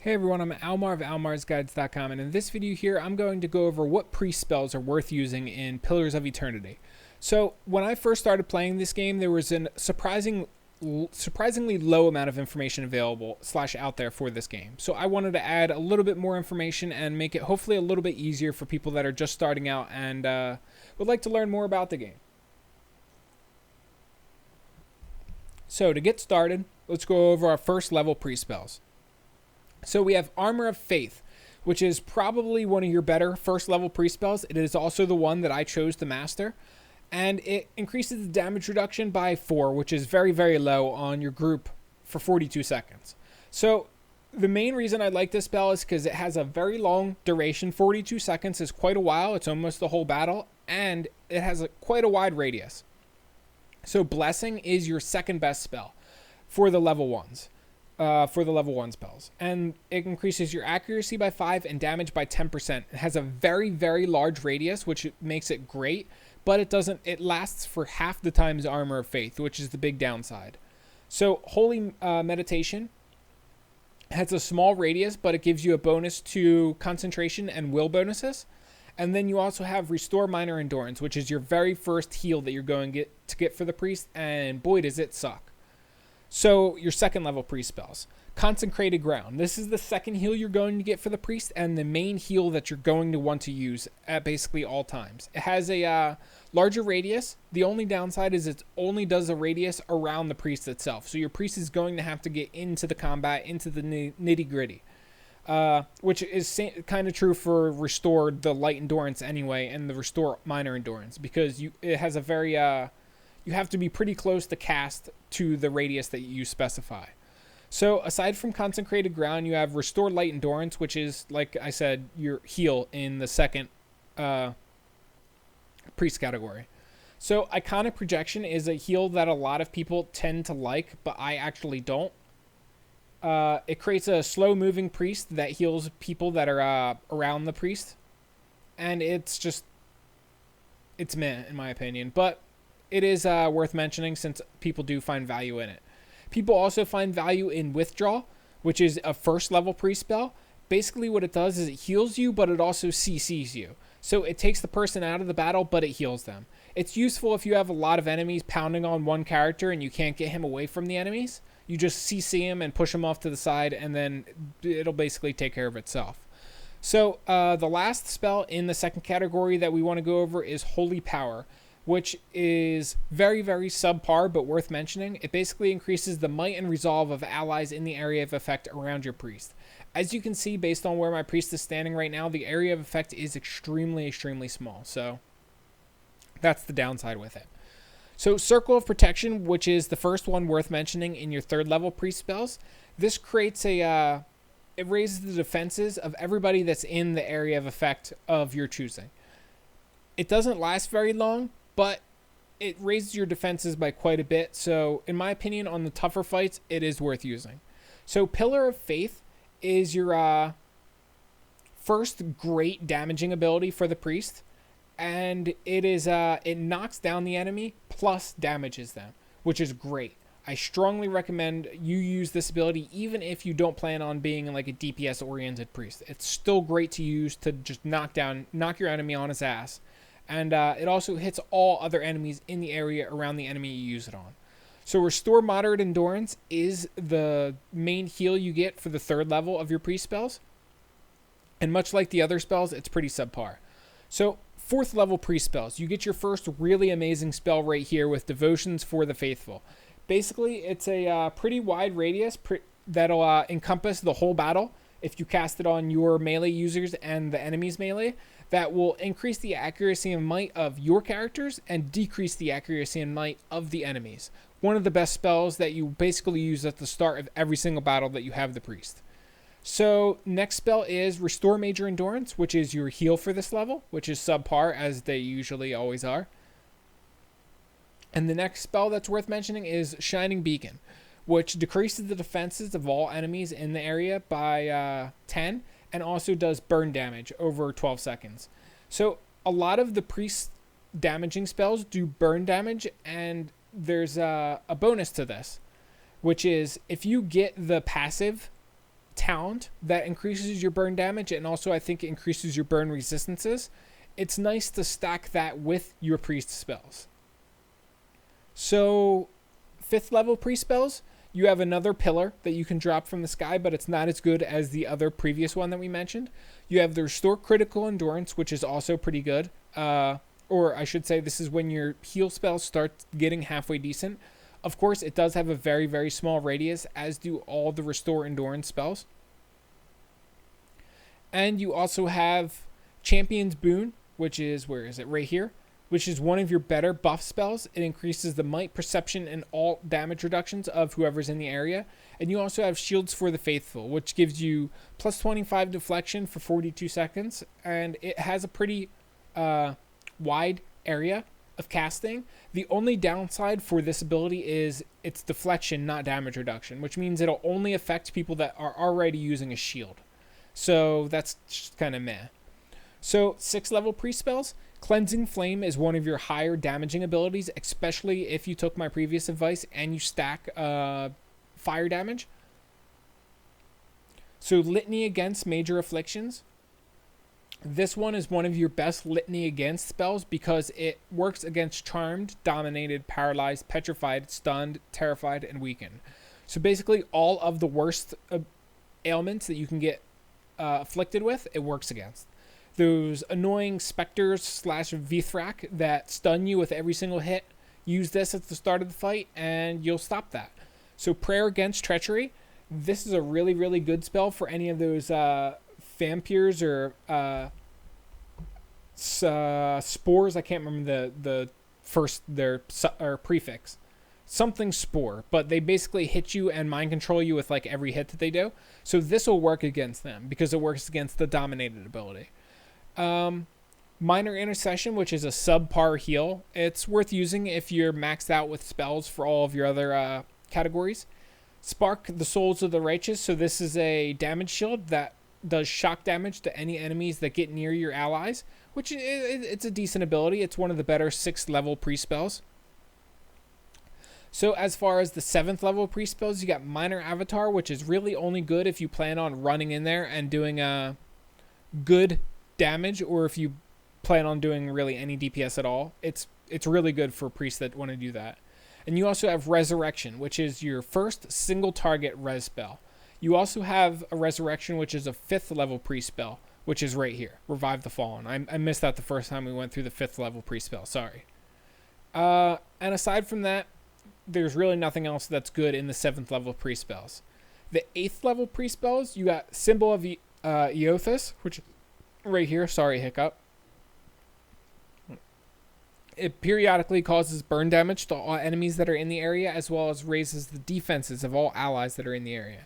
Hey everyone, I'm Almar of almarsguides.com, and in this video here, I'm going to go over what priest spells are worth using in Pillars of Eternity. So, when I first started playing this game, there was a surprisingly low amount of information available / out there for this game. So I wanted to add a little bit more information and make it hopefully a little bit easier for people that are just starting out and would like to learn more about the game. So to get started, let's go over our first level priest spells. So we have Armor of Faith, which is probably one of your better first level priest spells. It is also the one that I chose to master. And it increases the damage reduction by 4, which is very, very low on your group for 42 seconds. So the main reason I like this spell is because it has a very long duration. 42 seconds is quite a while. It's almost the whole battle. And it has quite a wide radius. So Blessing is your second best spell for the level 1s. For the level 1 spells. And it increases your accuracy by 5 and damage by 10%. It has a very, very large radius, which makes it great, but it lasts for half the time as Armor of Faith, which is the big downside. So Holy Meditation has a small radius, but it gives you a bonus to concentration and will bonuses. And then you also have Restore Minor Endurance, which is your very first heal that you're going to get for the priest, and boy does it suck. So your second level priest spells. Consecrated Ground. This is the second heal you're going to get for the priest and the main heal that you're going to want to use at basically all times. It has a larger radius. The only downside is it only does a radius around the priest itself. So your priest is going to have to get into the combat, into the nitty gritty. Which is kind of true for Restore the Light Endurance anyway and the Restore Minor Endurance, because it has a very... you have to be pretty close to cast to the radius that you specify. So aside from Consecrated Ground, you have Restore Light Endurance, which is, like I said, your heal in the second priest category. So Iconic Projection is a heal that a lot of people tend to like, but I actually don't. It creates a slow-moving priest that heals people that are around the priest. And it's meh, in my opinion. But it is worth mentioning since people do find value in it. People also find value in Withdraw, which is a first level priest spell. Basically what it does is it heals you, but it also CCs you. So it takes the person out of the battle, but it heals them. It's useful if you have a lot of enemies pounding on one character and you can't get him away from the enemies. You just CC him and push him off to the side, and then it'll basically take care of itself. So the last spell in the second category that we want to go over is Holy Power, which is very, very subpar, but worth mentioning. It basically increases the might and resolve of allies in the area of effect around your priest. As you can see, based on where my priest is standing right now, the area of effect is extremely, extremely small. So that's the downside with it. So Circle of Protection, which is the first one worth mentioning in your third level priest spells. This creates it raises the defenses of everybody that's in the area of effect of your choosing. It doesn't last very long, but it raises your defenses by quite a bit. So in my opinion, on the tougher fights, it is worth using. So Pillar of Faith is your first great damaging ability for the priest. And it knocks down the enemy plus damages them, which is great. I strongly recommend you use this ability even if you don't plan on being like a DPS oriented priest. It's still great to use to just knock your enemy on his ass. And it also hits all other enemies in the area around the enemy you use it on. So Restore Moderate Endurance is the main heal you get for the third level of your priest spells. And much like the other spells, it's pretty subpar. So fourth level priest spells. You get your first really amazing spell right here with Devotions for the Faithful. Basically, it's a pretty wide radius that'll encompass the whole battle if you cast it on your melee users and the enemy's melee. That will increase the accuracy and might of your characters and decrease the accuracy and might of the enemies. One of the best spells that you basically use at the start of every single battle that you have the priest. So next spell is Restore Major Endurance, which is your heal for this level, which is subpar as they usually always are. And the next spell that's worth mentioning is Shining Beacon, which decreases the defenses of all enemies in the area by 10. And also does burn damage over 12 seconds. So a lot of the priest damaging spells do burn damage, and there's a bonus to this, which is if you get the passive talent that increases your burn damage, and also I think it increases your burn resistances. It's nice to stack that with your priest spells. So 5th level priest spells, you have another pillar that you can drop from the sky, but it's not as good as the other previous one that we mentioned. You have the Restore Critical Endurance, which is also pretty good. Or I should say, this is when your heal spells start getting halfway decent. Of course, it does have a very, very small radius, as do all the Restore Endurance spells. And you also have Champion's Boon, which is, where is it? Right here. Which is one of your better buff spells. It increases the might, perception, and all damage reductions of whoever's in the area. And you also have Shields for the Faithful, which gives you plus 25 deflection for 42 seconds. And it has a pretty wide area of casting. The only downside for this ability is its deflection, not damage reduction, which means it'll only affect people that are already using a shield. So that's just kind of meh. So 6th level priest spells. Cleansing Flame is one of your higher damaging abilities, especially if you took my previous advice and you stack fire damage. So Litany Against Major Afflictions. This one is one of your best Litany Against spells because it works against Charmed, Dominated, Paralyzed, Petrified, Stunned, Terrified, and Weakened. So basically all of the worst ailments that you can get afflicted with, it works against. Those annoying specters / Vithrak that stun you with every single hit, use this at the start of the fight and you'll stop that. So Prayer Against Treachery. This is a really, really good spell for any of those vampires or spores. I can't remember the first, their prefix. Something spore, but they basically hit you and mind control you with like every hit that they do. So this will work against them because it works against the Dominated ability. Minor Intercession, which is a subpar heal. It's worth using if you're maxed out with spells for all of your other categories. Spark the Souls of the Righteous. So this is a damage shield that does shock damage to any enemies that get near your allies, which it's a decent ability. It's one of the better 6th level priest spells. So as far as the 7th level priest spells, you got Minor Avatar, which is really only good if you plan on running in there and doing good damage, or if you plan on doing really any DPS at all. It's really good for priests that want to do that. And you also have Resurrection, which is your first single target res spell. You also have a Resurrection, which is a 5th level priest spell, which is right here, Revive the Fallen. I missed that the first time we went through the 5th level priest spell, sorry. And aside from that, there's really nothing else that's good in the 7th level priest spells. The 8th level priest spells, you got Symbol of Eothas, which right here, sorry, hiccup. It periodically causes burn damage to all enemies that are in the area, as well as raises the defenses of all allies that are in the area.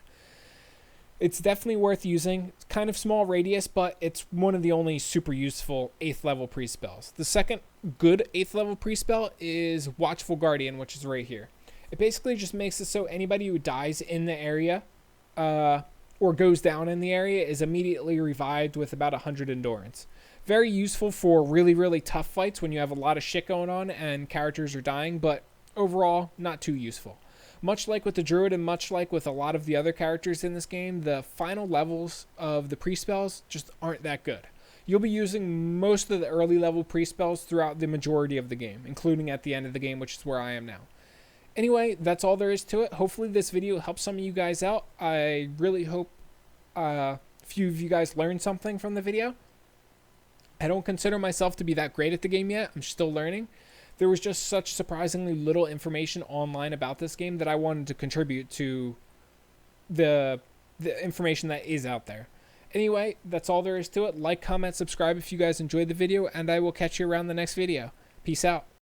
It's definitely worth using. It's kind of small radius, but it's one of the only super useful 8th level priest spells. The second good 8th level priest spell is Watchful Guardian, which is right here. It basically just makes it so anybody who dies in the area or goes down in the area is immediately revived with about 100 endurance. Very useful for really, really tough fights when you have a lot of shit going on and characters are dying, but overall, not too useful. Much like with the Druid and much like with a lot of the other characters in this game, the final levels of the priest spells just aren't that good. You'll be using most of the early level priest spells throughout the majority of the game, including at the end of the game, which is where I am now. Anyway, that's all there is to it. Hopefully this video helps some of you guys out. I really hope a few of you guys learned something from the video. I don't consider myself to be that great at the game yet. I'm still learning. There was just such surprisingly little information online about this game that I wanted to contribute to the information that is out there. Anyway, that's all there is to it. Like, comment, subscribe if you guys enjoyed the video, and I will catch you around the next video. Peace out.